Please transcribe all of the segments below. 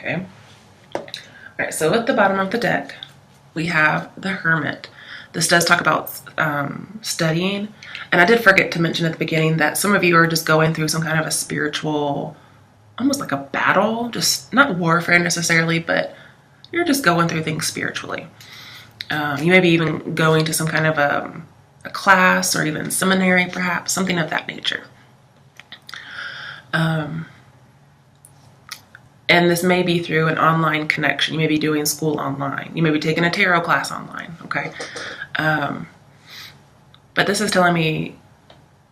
Okay. All right, so at the bottom of the deck, we have the Hermit. This does talk about studying. And I did forget to mention at the beginning that some of you are just going through some kind of a spiritual, almost like a battle, just not warfare necessarily, but you're just going through things spiritually. You may be even going to some kind of a class or even seminary, perhaps, something of that nature. And this may be through an online connection. You may be doing school online. You may be taking a tarot class online, okay? But this is telling me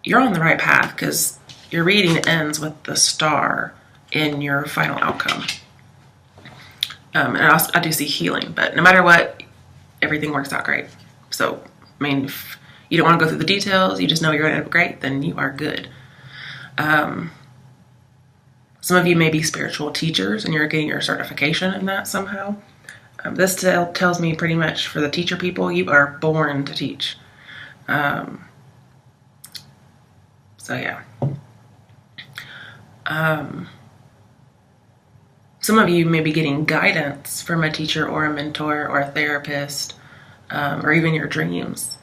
you're on the right path because your reading ends with the star in your final outcome. And I do see healing, but no matter what, everything works out great. So, I mean, if you don't want to go through the details, you just know you're going to end up great, then you are good. Some of you may be spiritual teachers and you're getting your certification in that somehow. This tells me pretty much for the teacher people, you are born to teach. So yeah. Some of you may be getting guidance from a teacher or a mentor or a therapist, or even your dreams.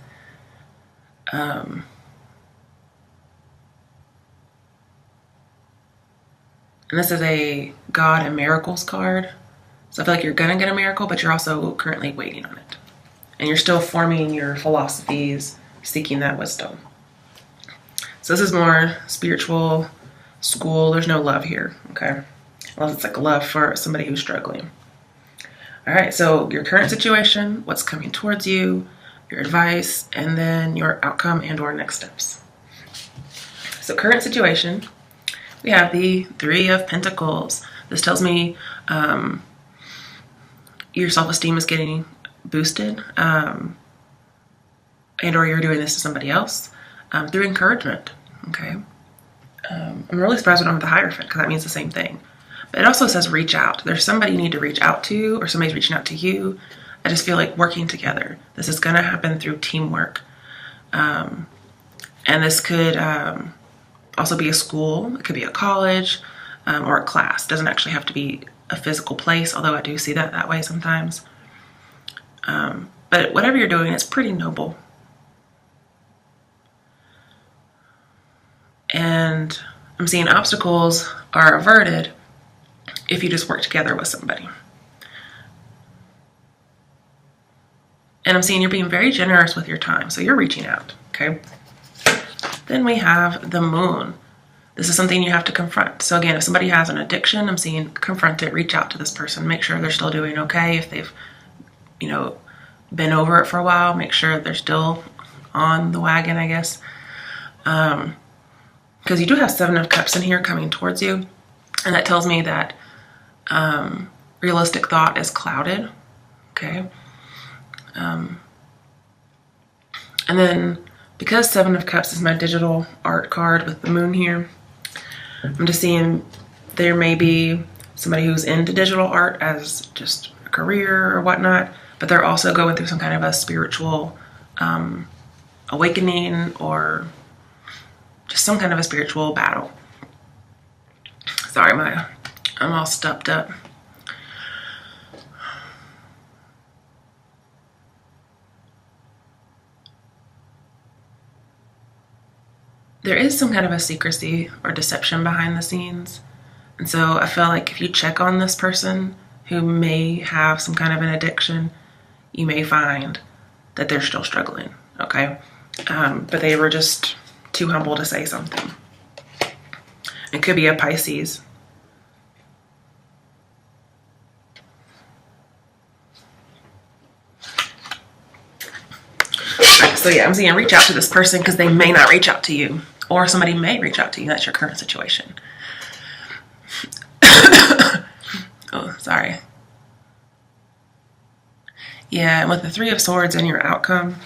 And this is a God and Miracles card. So I feel like you're going to get a miracle, but you're also currently waiting on it. And you're still forming your philosophies, seeking that wisdom. So this is more spiritual, school. There's no love here, okay? Unless it's like love for somebody who's struggling. All right, so your current situation, what's coming towards you, your advice, and then your outcome and or next steps. So current situation. We have the Three of Pentacles. This tells me your self-esteem is getting boosted, and or you're doing this to somebody else through encouragement, okay? I'm really surprised we don't have the Hierophant because that means the same thing. But it also says reach out. There's somebody you need to reach out to or somebody's reaching out to you. I just feel like working together. This is going to happen through teamwork. And this could also be a school, it could be a college, or a class. It doesn't actually have to be a physical place, although I do see that way sometimes. But whatever you're doing, it's pretty noble. And I'm seeing obstacles are averted if you just work together with somebody. And I'm seeing you're being very generous with your time, so you're reaching out, okay? Then we have the Moon. This is something you have to confront. So again, if somebody has an addiction, I'm seeing confront it, reach out to this person, make sure they're still doing okay. If they've, been over it for a while, make sure they're still on the wagon, I guess. Because you do have Seven of Cups in here coming towards you. And that tells me that realistic thought is clouded, okay? And then because Seven of Cups is my digital art card with the Moon here, I'm just seeing there may be somebody who's into digital art as just a career or whatnot, but they're also going through some kind of a spiritual awakening or just some kind of a spiritual battle. Sorry, I'm all stuffed up. There is some kind of a secrecy or deception behind the scenes. And so I feel like if you check on this person who may have some kind of an addiction, you may find that they're still struggling, okay? But they were just too humble to say something. It could be a Pisces. So yeah, I'm seeing reach out to this person because they may not reach out to you, or somebody may reach out to you. That's your current situation. Oh, sorry. Yeah, and with the Three of Swords in your outcome,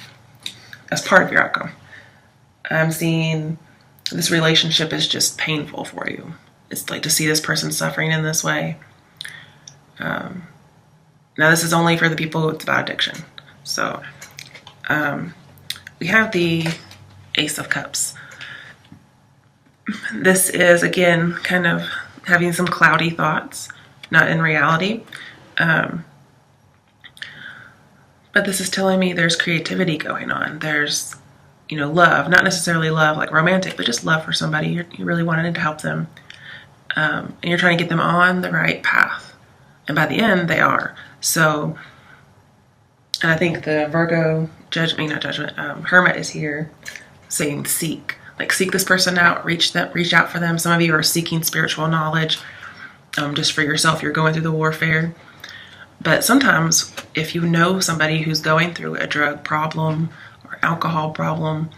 as part of your outcome, I'm seeing this relationship is just painful for you. It's like to see this person suffering in this way. Now this is only for the people who it's about addiction. So, we have the Ace of Cups. This is, again, kind of having some cloudy thoughts, not in reality. But this is telling me there's creativity going on. There's, love, not necessarily love like romantic, but just love for somebody. You really wanted to help them. And you're trying to get them on the right path. And by the end, they are. So, and I think the Virgo Hermit is here saying seek. Like, seek this person out, reach out for them. Some of you are seeking spiritual knowledge just for yourself. You're going through the warfare. But sometimes if you know somebody who's going through a drug problem or alcohol problem,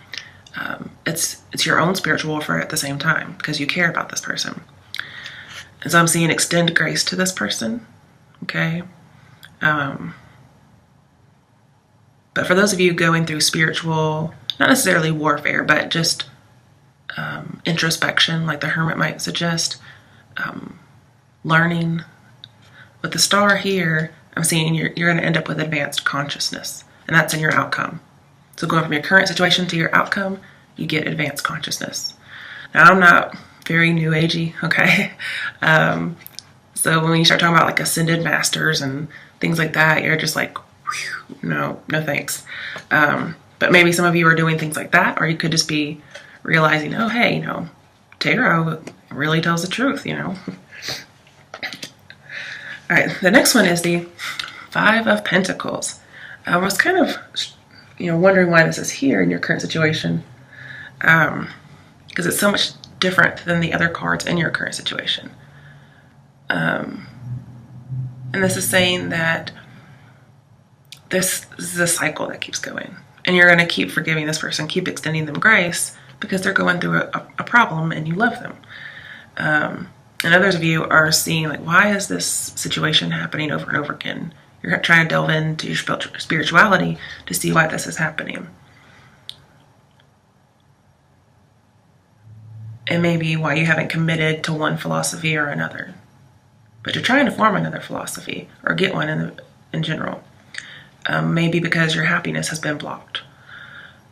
it's your own spiritual warfare at the same time because you care about this person. And so I'm seeing extend grace to this person, okay? But for those of you going through spiritual, not necessarily warfare, but just introspection, like the Hermit might suggest, learning. With the star here, I'm seeing you're going to end up with advanced consciousness, and that's in your outcome. So going from your current situation to your outcome, you get advanced consciousness. Now, I'm not very new agey, okay? So when you start talking about like ascended masters and things like that, you're just like, whew, no thanks. But maybe some of you are doing things like that, or you could just be realizing, oh, hey, tarot really tells the truth, All right, the next one is the Five of Pentacles. I was kind of, wondering why this is here in your current situation, because it's so much different than the other cards in your current situation. And this is saying that this is a cycle that keeps going, and you're going to keep forgiving this person, keep extending them grace because they're going through a problem and you love them. And others of you are seeing, like, why is this situation happening over and over again? You're trying to delve into your spirituality to see why this is happening. And maybe why you haven't committed to one philosophy or another. But you're trying to form another philosophy or get one in general. Maybe because your happiness has been blocked.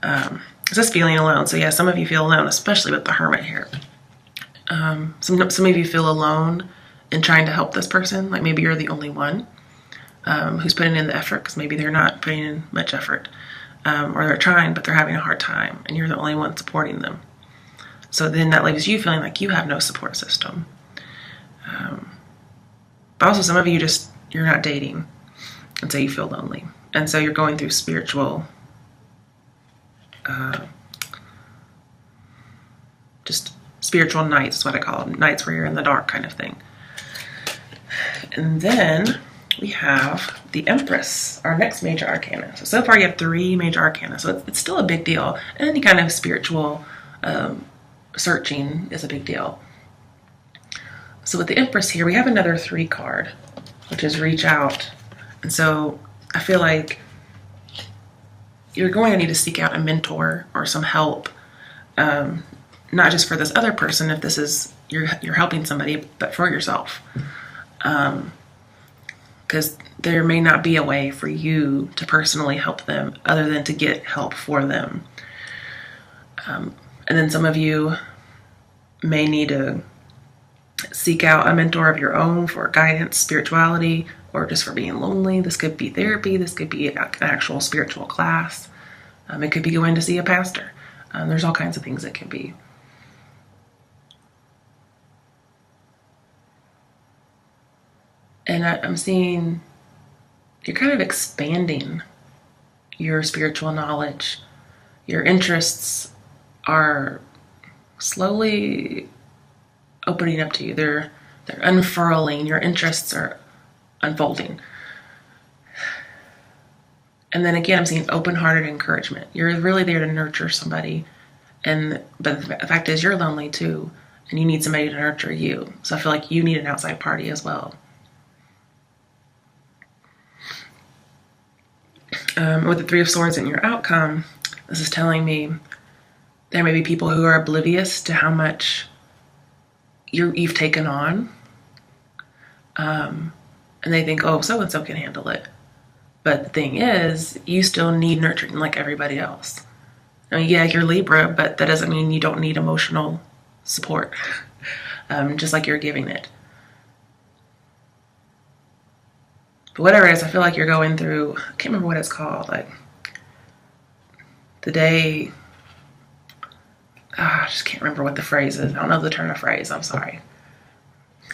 It's just feeling alone. So yeah, some of you feel alone, especially with the Hermit here. Some of you feel alone in trying to help this person. Like maybe you're the only one who's putting in the effort because maybe they're not putting in much effort. Or they're trying, but they're having a hard time and you're the only one supporting them. So then that leaves you feeling like you have no support system. But also some of you you're not dating and so you feel lonely. And so you're going through spiritual spiritual nights is what I call them. Nights where you're in the dark kind of thing. And then we have the Empress, our next major arcana. So far you have 3 major arcana. So it's still a big deal. And any kind of spiritual searching is a big deal. So with the Empress here, we have another 3 card, which is reach out. And so I feel like you're going to need to seek out a mentor or some help. Not just for this other person, if this is you're helping somebody, but for yourself. Because there may not be a way for you to personally help them other than to get help for them. And then some of you may need to seek out a mentor of your own for guidance, spirituality, or just for being lonely. This could be therapy. This could be an actual spiritual class. It could be going to see a pastor. There's all kinds of things it could be. And I'm seeing you're kind of expanding your spiritual knowledge. Your interests are slowly opening up to you. They're unfurling. Your interests are unfolding. And then again, I'm seeing open-hearted encouragement. You're really there to nurture somebody. But the fact is you're lonely too, and you need somebody to nurture you. So I feel like you need an outside party as well. With the 3 of Swords in your outcome, this is telling me there may be people who are oblivious to how much you've taken on. And they think, oh, so-and-so can handle it. But the thing is, you still need nurturing like everybody else. I mean, yeah, you're Libra, but that doesn't mean you don't need emotional support, just like you're giving it. But whatever it is, I feel like you're going through, I can't remember what it's called, like the day, I just can't remember what the phrase is. I don't know the turn of phrase, I'm sorry.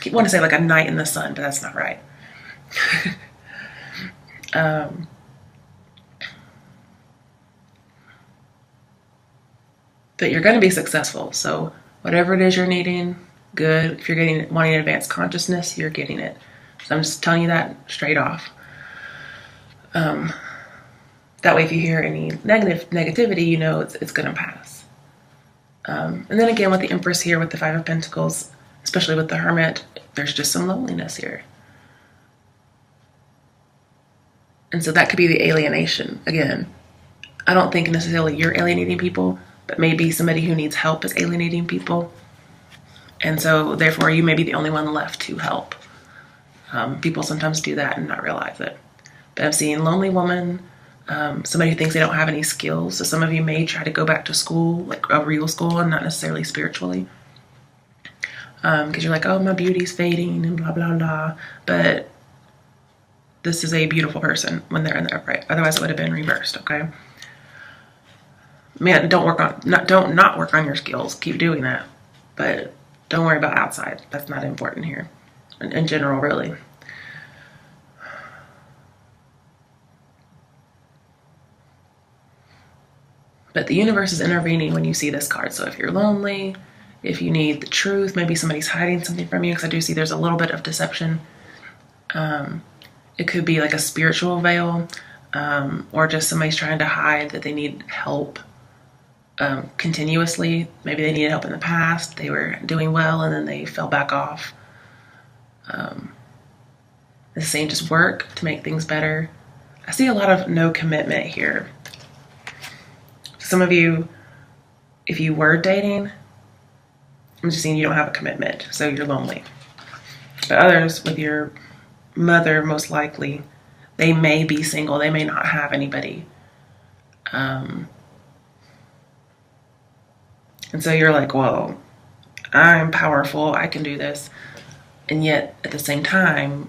I want to say like a night in the sun, but that's not right. But you're going to be successful. So whatever it is you're needing, good. If you're wanting advanced consciousness, you're getting it. So I'm just telling you that straight off. That way, if you hear any negativity, you know it's going to pass. And then again, with the Empress here, with the Five of Pentacles, especially with the Hermit, there's just some loneliness here. And so that could be the alienation. Again, I don't think necessarily you're alienating people, but maybe somebody who needs help is alienating people. And so therefore you may be the only one left to help. People sometimes do that and not realize it. But I'm seeing lonely woman, somebody who thinks they don't have any skills. So some of you may try to go back to school, like a real school, and not necessarily spiritually. Because you're like, oh, my beauty's fading and blah, blah, blah. But this is a beautiful person when they're in the upright. Otherwise it would have been reversed, okay? Man, don't not work on your skills. Keep doing that. But don't worry about outside. That's not important here. In general, really. But the universe is intervening when you see this card. So if you're lonely, if you need the truth, maybe somebody's hiding something from you, because I do see there's a little bit of deception. It could be like a spiritual veil, or just somebody's trying to hide that they need help continuously. Maybe they needed help in the past. They were doing well and then they fell back off. The same, just work to make things better. I see a lot of no commitment here. Some of you, if you were dating, I'm just seeing you don't have a commitment, so you're lonely. But others, with your mother, most likely, they may be single. They may not have anybody. And so you're like, well, I'm powerful. I can do this. And yet, at the same time,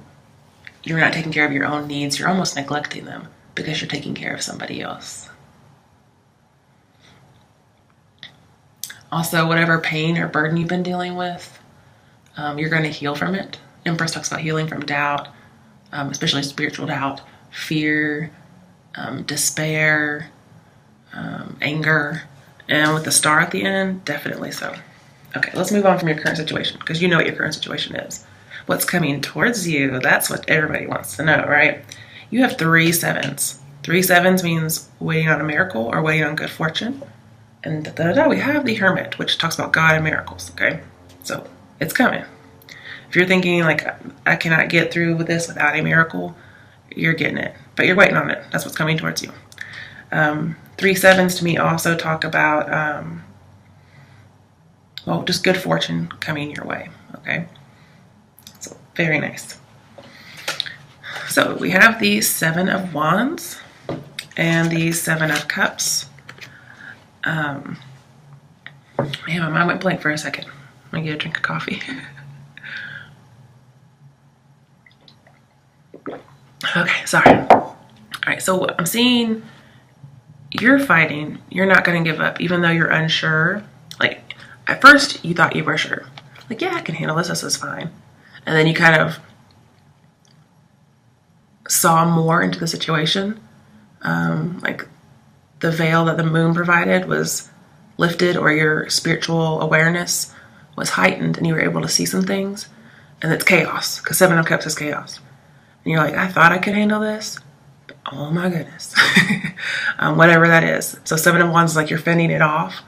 you're not taking care of your own needs. You're almost neglecting them because you're taking care of somebody else. Also, whatever pain or burden you've been dealing with, you're going to heal from it. Empress talks about healing from doubt, especially spiritual doubt, fear, despair, anger, and with the star at the end, definitely so. Okay, let's move on from your current situation, because you know what your current situation is. What's coming towards you, that's what everybody wants to know, right? You have 3 sevens. 3 sevens means waiting on a miracle or waiting on good fortune. And we have the Hermit, which talks about God and miracles, okay? So it's coming. If you're thinking like, I cannot get through with this without a miracle, you're getting it, but you're waiting on it. That's what's coming towards you. 3 sevens to me also talk about, well, just good fortune coming your way, okay? So very nice. So we have the 7 of Wands and the 7 of Cups. Man, my mind went blank for a second. I'm gonna get a drink of coffee. Okay, sorry. All right, so I'm seeing you're fighting. You're not gonna give up, even though you're unsure. Like, at first you thought you were sure. Like, yeah, I can handle this. This is fine. And then you kind of saw more into the situation. Like the veil that the moon provided was lifted, or your spiritual awareness was heightened and you were able to see some things. And it's chaos, because 7 of Cups is chaos. And you're like, I thought I could handle this. But oh my goodness. Whatever that is. So 7 of Wands is like you're fending it off.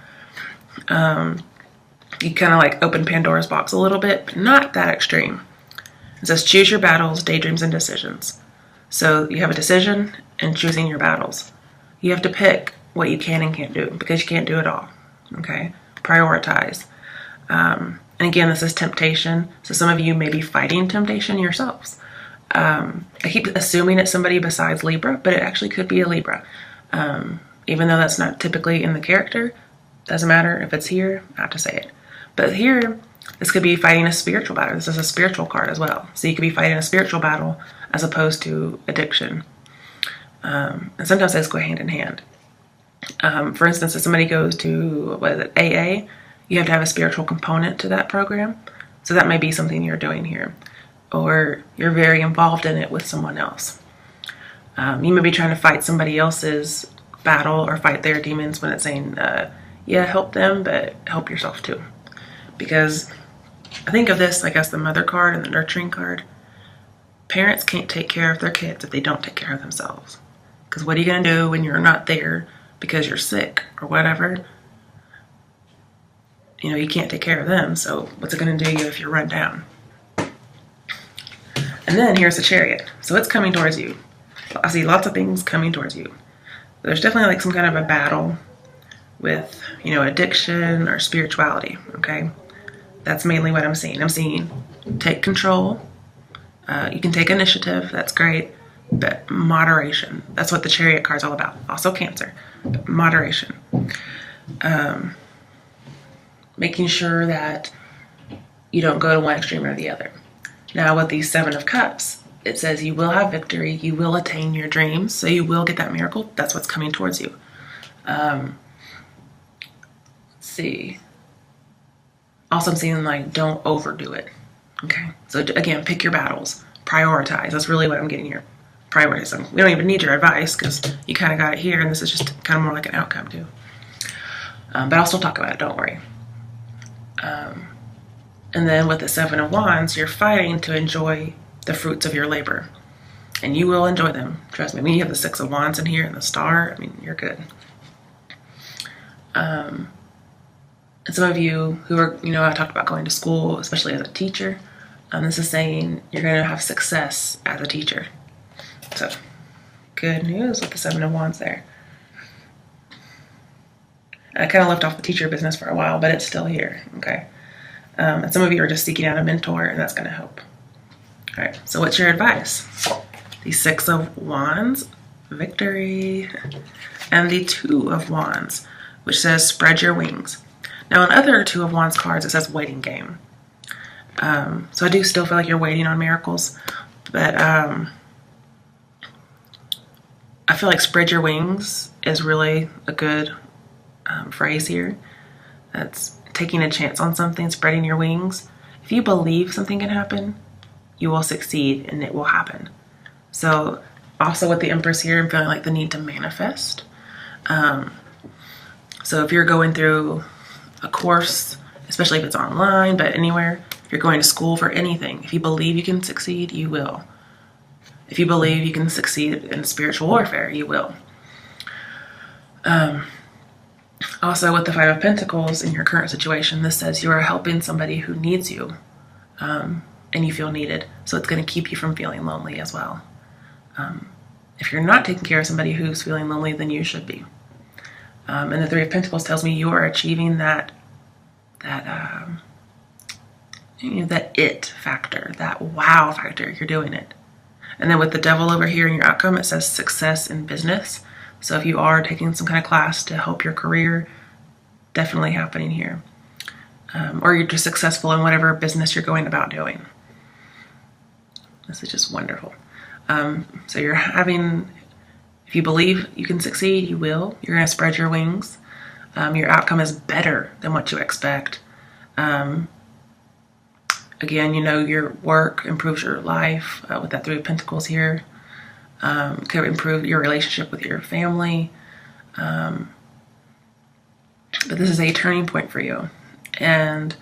You kind of like open Pandora's box a little bit, but not that extreme. It says choose your battles, daydreams, and decisions. So you have a decision and choosing your battles. You have to pick what you can and can't do, because you can't do it all, okay? Prioritize. And again, this is temptation. So some of you may be fighting temptation yourselves. I keep assuming it's somebody besides Libra, but it actually could be a Libra. Even though that's not typically in the character, doesn't matter if it's here, I have to say it. But here, This could be fighting a spiritual battle. This is a spiritual card as well. So you could be fighting a spiritual battle as opposed to addiction. And sometimes those go hand in hand. For instance, if somebody goes to, what is it, AA, you have to have a spiritual component to that program. So that may be something you're doing here. Or you're very involved in it with someone else. You may be trying to fight somebody else's battle or fight their demons when it's saying, yeah, help them, but help yourself too. Because I think of this like as the mother card and the nurturing card. Parents can't take care of their kids if they don't take care of themselves. Because what are you going to do when you're not there because you're sick or whatever? You know, you can't take care of them, so what's it going to do you if you're run down? And then here's the Chariot. So it's coming towards you. I see lots of things coming towards you. There's definitely like some kind of a battle with, you know, addiction or spirituality, okay? That's mainly what I'm seeing. I'm seeing take control. You can take initiative. That's great. But moderation. That's what the Chariot card's all about. Also Cancer. But moderation. Making sure that you don't go to one extreme or the other. Now with the Seven of Cups, it says you will have victory. You will attain your dreams. So you will get that miracle. That's what's coming towards you. Let's see. Also, I'm seeing like don't overdo it. Okay. So again, pick your battles. Prioritize. That's really what I'm getting here. Prioritize. We don't even need your advice because you kind of got it here, and this is just kind of more like an outcome too. But I'll still talk about it. Don't worry. And then with the Seven of Wands, you're fighting to enjoy the fruits of your labor. And you will enjoy them. Trust me. I mean, you have the Six of Wands in here and the Star. I mean, you're good. And some of you who are, you know, I talked about going to school, especially as a teacher. This is saying you're going to have success as a teacher. So, good news with the Seven of Wands there. I kind of left off the teacher business for a while, but it's still here, okay? And some of you are just seeking out a mentor, and that's going to help. All right, so what's your advice? The Six of Wands, victory, and the Two of Wands, which says spread your wings. Now, on other Two of Wands cards, it says waiting game. So I do still feel like you're waiting on miracles, but I feel like spread your wings is really a good phrase here. That's taking a chance on something, spreading your wings. If you believe something can happen, you will succeed and it will happen. So also with the Empress here, I'm feeling like the need to manifest. So if you're going through a course, especially if it's online, but anywhere, if you're going to school for anything, if you believe you can succeed, you will. If you believe you can succeed in spiritual warfare, you will. Also, with the Five of Pentacles in your current situation, this says you are helping somebody who needs you, and you feel needed. So it's going to keep you from feeling lonely as well. If you're not taking care of somebody who's feeling lonely, then you should be. And the Three of Pentacles tells me you are achieving that it factor, that wow factor. You're doing it. And then with the Devil over here in your outcome, it says success in business. So if you are taking some kind of class to help your career, definitely happening here. Or you're just successful in whatever business you're going about doing. This is just wonderful. So you're having, if you believe you can succeed, you will. You're going to spread your wings. Your outcome is better than what you expect. Again, you know, your work improves your life with that Three of Pentacles here. Could improve your relationship with your family. But this is a turning point for you. And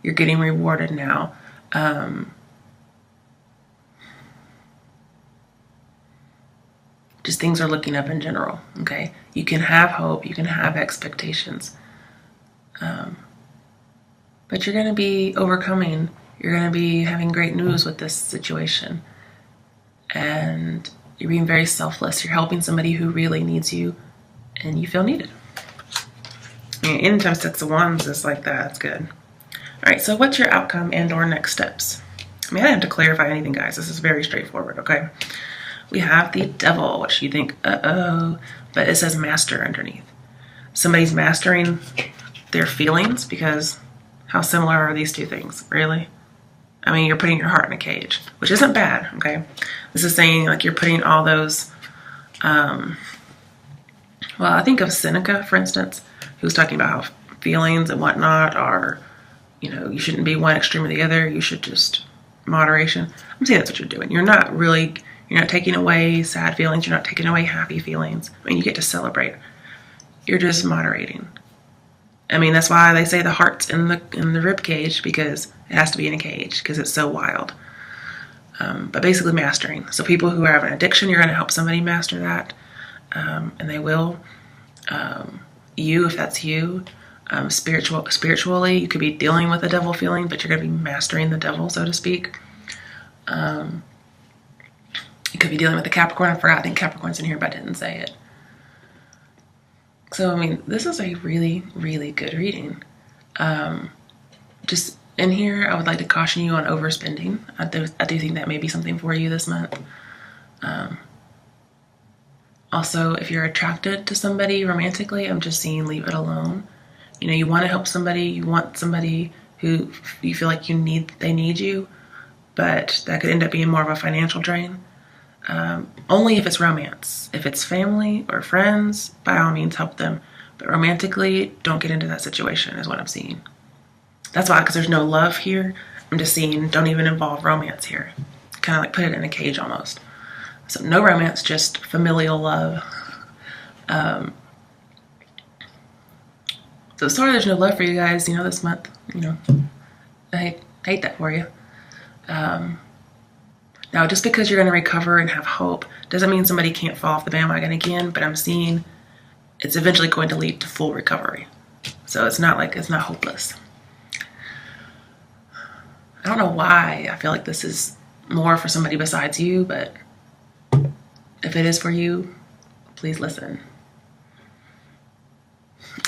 you're getting rewarded now. Just things are looking up in general, okay? You can have hope. You can have expectations. But you're going to be overcoming. You're going to be having great news with this situation. And you're being very selfless. You're helping somebody who really needs you, and you feel needed. And anytime Six of Wands is like that, it's good. All right, so what's your outcome and or next steps? I mean, I don't have to clarify anything, guys. This is very straightforward, okay? We have the Devil, which you think, uh-oh, but it says master underneath. Somebody's mastering their feelings because How similar are these two things? Really? I mean, you're putting your heart in a cage, which isn't bad, okay? This is saying like you're putting all those, well, I think of Seneca, for instance, who's talking about how feelings and whatnot are, you know, you shouldn't be one extreme or the other. You should just moderation. I'm saying that's what you're doing. You're not taking away sad feelings. You're not taking away happy feelings. I mean, you get to celebrate. You're just moderating. I mean, that's why they say the heart's in the rib cage, because it has to be in a cage because it's so wild. But basically mastering. So people who have an addiction, you're going to help somebody master that, and they will. You, if that's you, spiritually, you could be dealing with a devil feeling, but you're going to be mastering the devil, so to speak. You could be dealing with the Capricorn. I forgot. I think Capricorn's in here, but I didn't say it. So, I mean, this is a really, really good reading. Just in here, I would like to caution you on overspending. I do think that may be something for you this month. Also, if you're attracted to somebody romantically, I'm just seeing leave it alone. You know, you want to help somebody. You want somebody who you feel like they need you, but that could end up being more of a financial drain. Only if it's romance. If it's family or friends, by all means help them. But romantically, don't get into that situation is what I'm seeing. That's why, because there's no love here, I'm just seeing don't even involve romance here. Kind of like put it in a cage almost. So no romance, just familial love. So sorry there's no love for you guys, you know, this month. You know, I hate that for you. Now, just because you're going to recover and have hope doesn't mean somebody can't fall off the bandwagon again, but I'm seeing it's eventually going to lead to full recovery. So it's not hopeless. I don't know why I feel like this is more for somebody besides you, but if it is for you, please listen.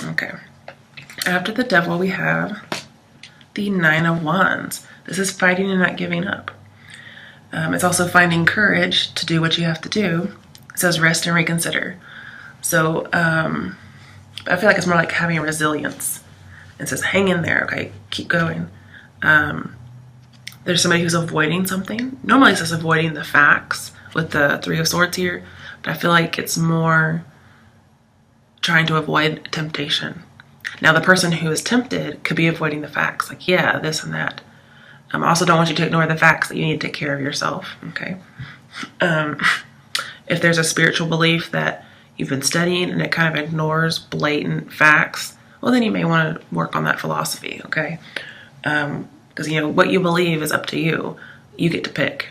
Okay. After the devil, we have the Nine of Wands. This is fighting and not giving up. It's also finding courage to do what you have to do. It says rest and reconsider. So I feel like it's more like having resilience. It says hang in there, okay, keep going. There's somebody who's avoiding something. Normally it says avoiding the facts with the Three of Swords here, but I feel like it's more trying to avoid temptation. Now the person who is tempted could be avoiding the facts, like, yeah, this and that. I also don't want you to ignore the facts that you need to take care of yourself, okay? If there's a spiritual belief that you've been studying and it kind of ignores blatant facts, well, then you may want to work on that philosophy, okay? Because, you know, what you believe is up to you. You get to pick.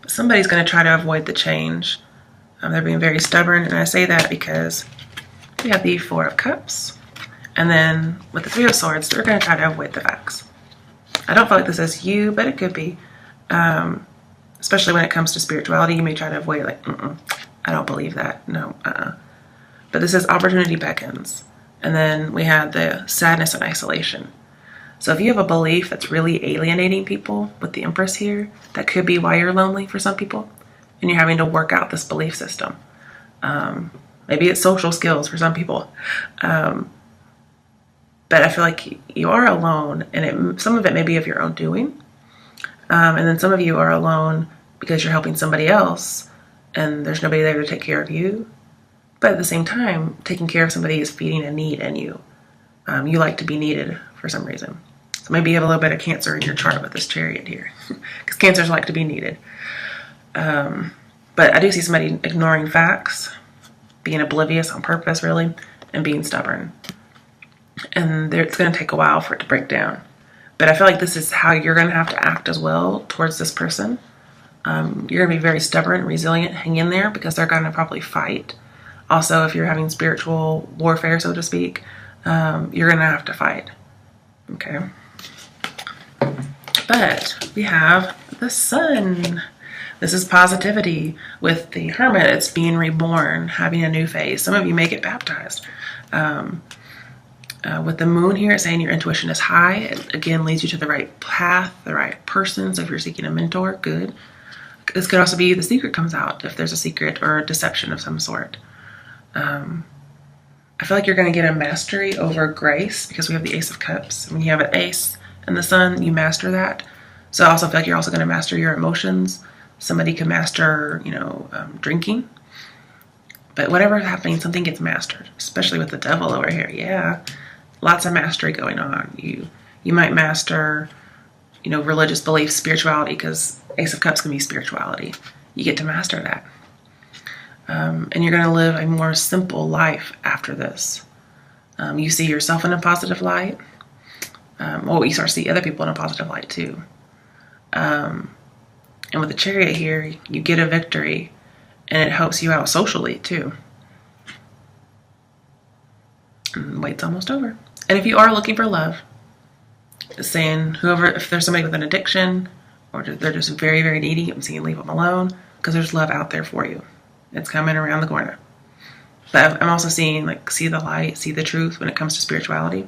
Somebody's going to try to avoid the change. They're being very stubborn, and I say that because we have the Four of Cups, and then with the Three of Swords, they're going to try to avoid the facts. I don't feel like this is you, but it could be. Especially when it comes to spirituality, you may try to avoid, like, I don't believe that. No, But this is opportunity beckons. And then we have the sadness and isolation. So if you have a belief that's really alienating people with the Empress here, that could be why you're lonely for some people. And you're having to work out this belief system. Maybe it's social skills for some people. But I feel like you are alone, and some of it may be of your own doing. And then some of you are alone because you're helping somebody else, and there's nobody there to take care of you. But at the same time, taking care of somebody is feeding a need in you. You like to be needed for some reason. So maybe you have a little bit of Cancer in your chart with this Chariot here, because Cancers like to be needed. But I do see somebody ignoring facts, being oblivious on purpose, really, and being stubborn. And it's going to take a while for it to break down. But I feel like this is how you're going to have to act as well towards this person. You're going to be very stubborn, resilient, hang in there, because they're going to probably fight. Also, if you're having spiritual warfare, so to speak, you're going to have to fight. Okay. But we have the Sun. This is positivity. With the Hermit, it's being reborn, having a new phase. Some of you may get baptized. With the Moon here, it's saying your intuition is high. It, again, leads you to the right path, the right person. So if you're seeking a mentor, good. This could also be the secret comes out if there's a secret or a deception of some sort. I feel like you're going to get a mastery over grace because we have the Ace of Cups. When you have an ace and the sun, you master that. So I also feel like you're also going to master your emotions. Somebody can master, drinking. But whatever's happening, something gets mastered, especially with the devil over here. Yeah, lots of mastery going on. You might master, religious beliefs, spirituality, because Ace of Cups can be spirituality. You get to master that. And you're going to live a more simple life after this. You see yourself in a positive light. You start to see other people in a positive light too. And with the Chariot here, you get a victory, and it helps you out socially too. And wait's almost over. And if you are looking for love, saying if there's somebody with an addiction, or they're just very, very needy, I'm saying leave them alone, because there's love out there for you. It's coming around the corner. But I'm also seeing, see the light, see the truth when it comes to spirituality.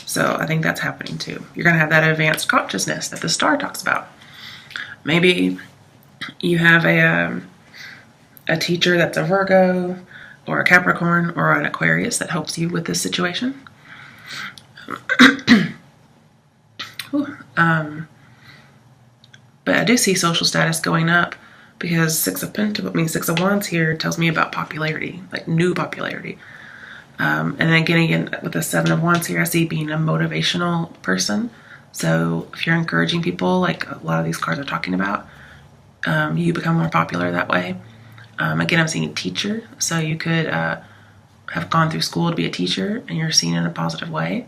So I think that's happening too. You're going to have that advanced consciousness that the star talks about. Maybe you have a teacher that's a Virgo or a Capricorn or an Aquarius that helps you with this situation. But I do see social status going up, because Six of Wands here tells me about popularity, like new popularity. And then again, with the Seven of Wands here, I see being a motivational person. So if you're encouraging people, like a lot of these cards are talking about, you become more popular that way. Again, I'm seeing teacher. So you could have gone through school to be a teacher, and you're seen in a positive way.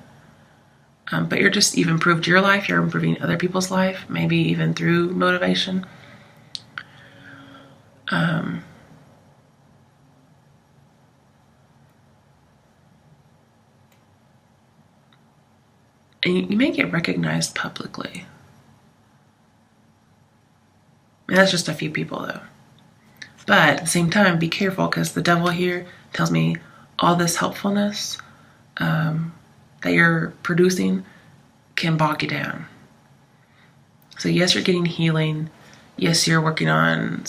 But you've improved your life. You're improving other people's life, maybe even through motivation. And you may get recognized publicly. And that's just a few people though. But at the same time, be careful, because the devil here tells me all this helpfulness that you're producing can bog you down. So yes, you're getting healing. Yes, you're working on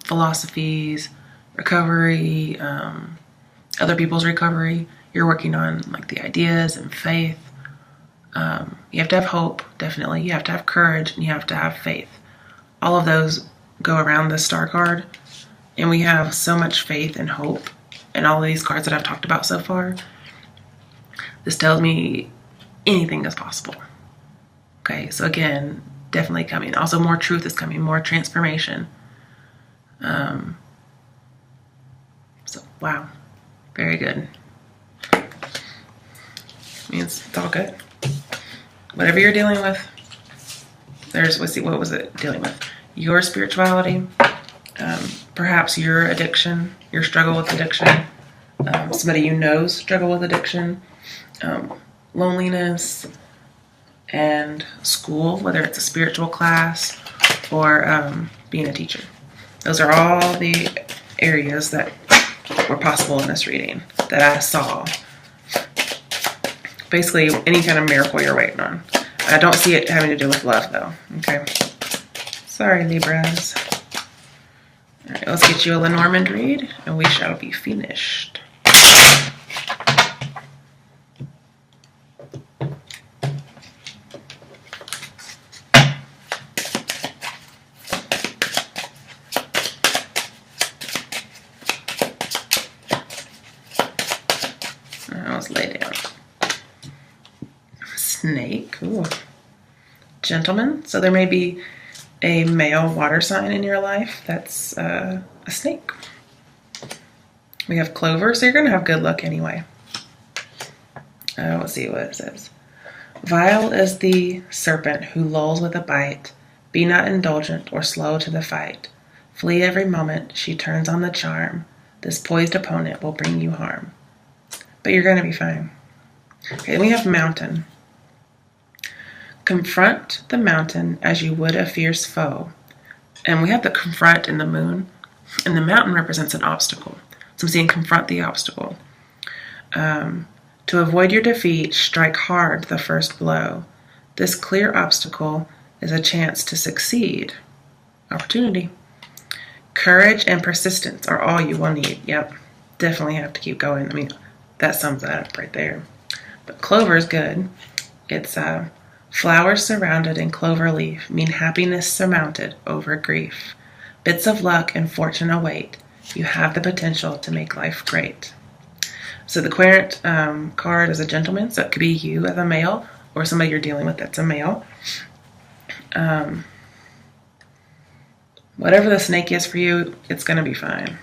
philosophies, recovery, other people's recovery. You're working on the ideas and faith. You have to have hope, definitely. You have to have courage, and you have to have faith. All of those go around the star card. And we have so much faith and hope in all of these cards that I've talked about so far. This tells me anything is possible. Okay, so again, definitely coming. Also, more truth is coming, more transformation. So, wow, very good. Means it's all good. Whatever you're dealing with, what was it dealing with? Your spirituality, perhaps your addiction, your struggle with addiction, somebody you know's struggle with addiction, loneliness, and school, whether it's a spiritual class or being a teacher. Those are all the areas that were possible in this reading that I saw. Basically, any kind of miracle you're waiting on. I don't see it having to do with love, though. Okay. Sorry, Libras. All right, let's get you a Lenormand read, and we shall be finished. Let's lay down. Snake. Ooh. Gentleman. So there may be a male water sign in your life that's a snake. We have Clover, so you're going to have good luck anyway. Let's see what it says. Vile is the serpent who lulls with a bite. Be not indulgent or slow to the fight. Flee every moment, she turns on the charm. This poised opponent will bring you harm. But you're going to be fine. Okay, then we have mountain. Confront the mountain as you would a fierce foe. And we have the confront in the moon. And the mountain represents an obstacle. So I'm seeing confront the obstacle. To avoid your defeat, strike hard the first blow. This clear obstacle is a chance to succeed. Opportunity. Courage and persistence are all you will need. Yep, definitely have to keep going. I mean, that sums that up right there. But clover is good. It's flowers surrounded in clover leaf mean happiness surmounted over grief. Bits of luck and fortune await. You have the potential to make life great. So the querent card is a gentleman, so it could be you as a male or somebody you're dealing with that's a male. Whatever the snake is for you, it's going to be fine.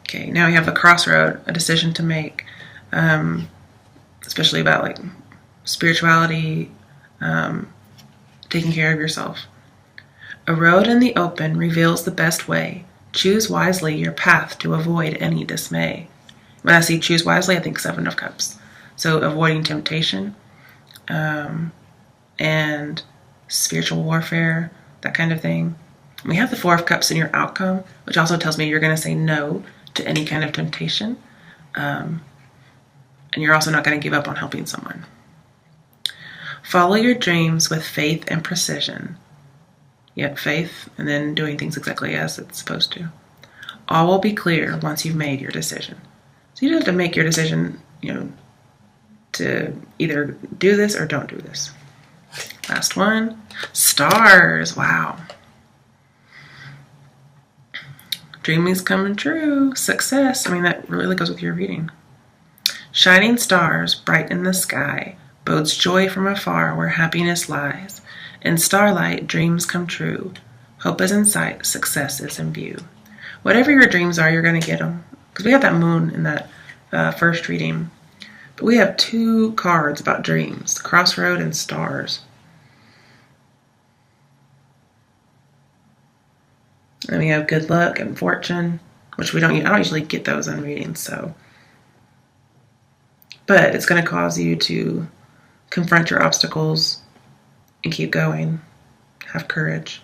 Okay, now we have a crossroad, a decision to make, especially about like spirituality, taking care of yourself. A road in the open reveals the best way. Choose wisely your path to avoid any dismay. When I see choose wisely, I think Seven of Cups. So avoiding temptation and spiritual warfare, that kind of thing. We have the Four of Cups in your outcome, which also tells me you're going to say no to any kind of temptation. And you're also not going to give up on helping someone. Follow your dreams with faith and precision. Yep, faith, and then doing things exactly as it's supposed to. All will be clear once you've made your decision. So you don't have to make your decision, to either do this or don't do this. Last one. Stars. Wow. Dreaming's coming true. Success. I mean, that really goes with your reading. Shining stars, bright in the sky, bodes joy from afar where happiness lies. In starlight, dreams come true. Hope is in sight, success is in view. Whatever your dreams are, you're going to get them. Because we have that moon in that first reading. But we have two cards about dreams, crossroad and stars. And we have good luck and fortune, which I don't usually get those in readings, so. But it's going to cause you to confront your obstacles and keep going. Have courage.